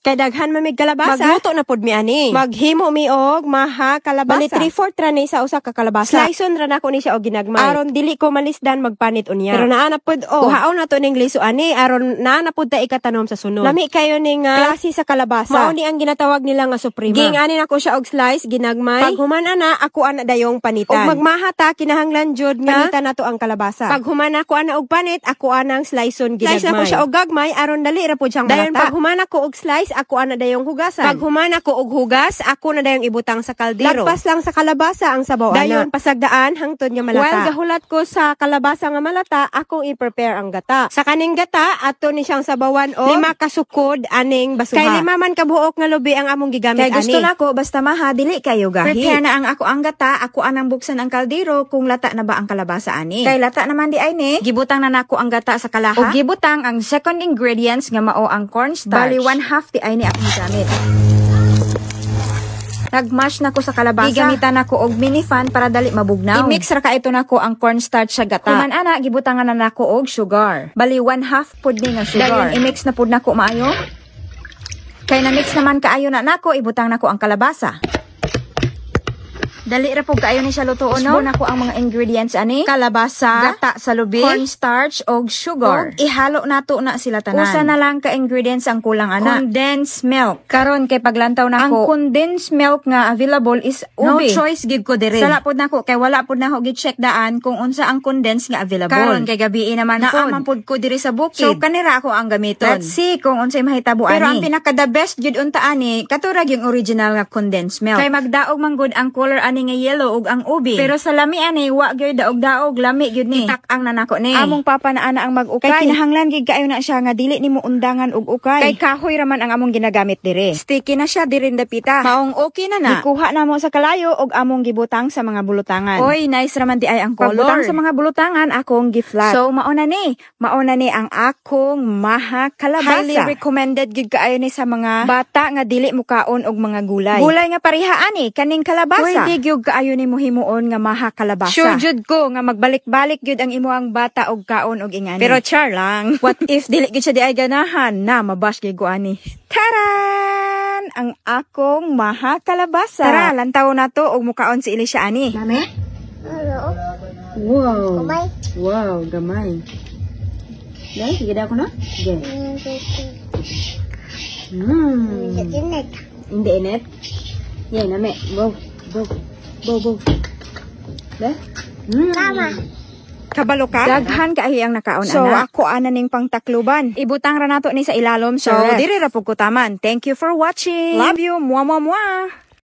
Kay daghan mamig kalabasa. Magluto na pod mi ani. Maghimo mi og maha kalabasa. Bali 3/4 ra ni sa usa ka kalabasa. Sliceon ra nako ni siya og ginagmay. Aron dili ko malisdan magpanit unya. Pero naa na pod uhaon na to ning liso ani aron naa na pod ta ikatanom sa sunod. Lami kayo ning klase sa kalabasa. Mao ni ang ginatawag nila nga suprema. Gingani nako siya og slice ginagmay. Pag human ana ako ana dayong panitan. Og magmaha ta kinahanglan jud nga panitan nato ang kalabasa. Pag human ako ana og panit ako anang sliceon ginagmay. Slice nako siya og gagmay aron dali ra pod siyang malata. Dayon pag human ako og slice ako ana dayong hugasan. Pag human ako og hugas, ako na dayong ibutang sa kaldero. Lagpas lang sa kalabasa ang sabaw ana. Dayon pasagdaan hangtod nga malata. While gahulat ko sa kalabasa nga malata, akong i-prepare ang gata. Sa kaning gata, ato ni siyang sabawan o 5 kasukod aning basuha. Kay 5 man kabuok nga lubi ang among gigamit ani. Kay gusto nako basta maha dili kayo gahi. Prepare na ang ako ang gata, ako anang buksan ang kaldero kung lata na ba ang kalabasa ani. Kay lata naman di ay ni, gibutang na nako ang gata sa kalaha. O gibutang ang second ingredients nga mao ang cornstarch. Bali 1/2 di ay ni akong gamit. Nagmash na ko sa kalabasa. Igamitan nako og mini fan para dali mabugnaw. I-mix ra ka ito nako ang cornstarch sa gata. Human ana gibutangan na nako og sugar. Bali 1/2 pud ni nga sugar. Dayon i-mix na pud nako maayo. Kay na mix naman kaayo na nako ibutang nako ang kalabasa. Dali ra pug kaayo ni siya lutuon no. Nako ang mga ingredients ani, kalabasa, gata sa lubi, cornstarch og sugar. Og ihalo nato na sila tanan. Usa na lang ka ingredients ang kulang ana. Condensed milk. Karon kay paglantaw nako, ang condensed milk nga available is ubi. No choice gid ko dire. Sala pod nako kay wala pod nako gi-check daan kung unsa ang condensed nga available. Karon kay gabi naman naa man pod ko dire sa bukid. So kanira ako ang gamiton. Let's see kung unsay mahitabo ani. Pero ang pinaka the best gid unta ani, katurag yung original nga condensed milk. Kay magdaog man gud ang color ani nga yellow ug ang ubi. Pero sa lami ani wa gyud daog-daog, lami gyud ni. Itak-ang na nako ni. Among papa na ana ang mag-ukay. Kay kinahanglan gid kaayo na siya nga dili nimo undangan og ukay. Kay kahoy raman ang among ginagamit dire. Sticky na siya diri dapita. Maong okay na na. Gikuha na mo sa kalayo og among gibutang sa mga bulutangan. Oy, nice raman di ay ang color. Pagbutang sa mga bulutangan akong gi-flat. So mao na ni ang akong maha kalabasa. Highly recommended gid kaayo ni sa mga bata nga dili mukaon og mga gulay. Gulay nga pareha ani kaning kalabasa. Pwede gyud kaayo nimo himuon nga maha kalabasa. Sure jud ko nga magbalik-balik gyud ang imuang bata og kaon og ingani. Pero char lang. What if dili gyud siya di ay ganahan na mabash gyud ko ani. Taran! Ang akong maha kalabasa. Tara, lantaw na to og mukaon si Elisha ani. Mami? Hello. Wow. Gamay. Wow, gamay. Dai, sige daw ko na. Sige. Init. Hindi init. Yan, nami. Go. Go. Deh? Mama. Kabalo ka? Daghan kaayo ang nakaon ana. So ako ana ning pangtakluban. Ibutang ra nato ni sa ilalom. So dire ra pug ko taman. Thank you for watching. Love you. Mwah mwah mwah.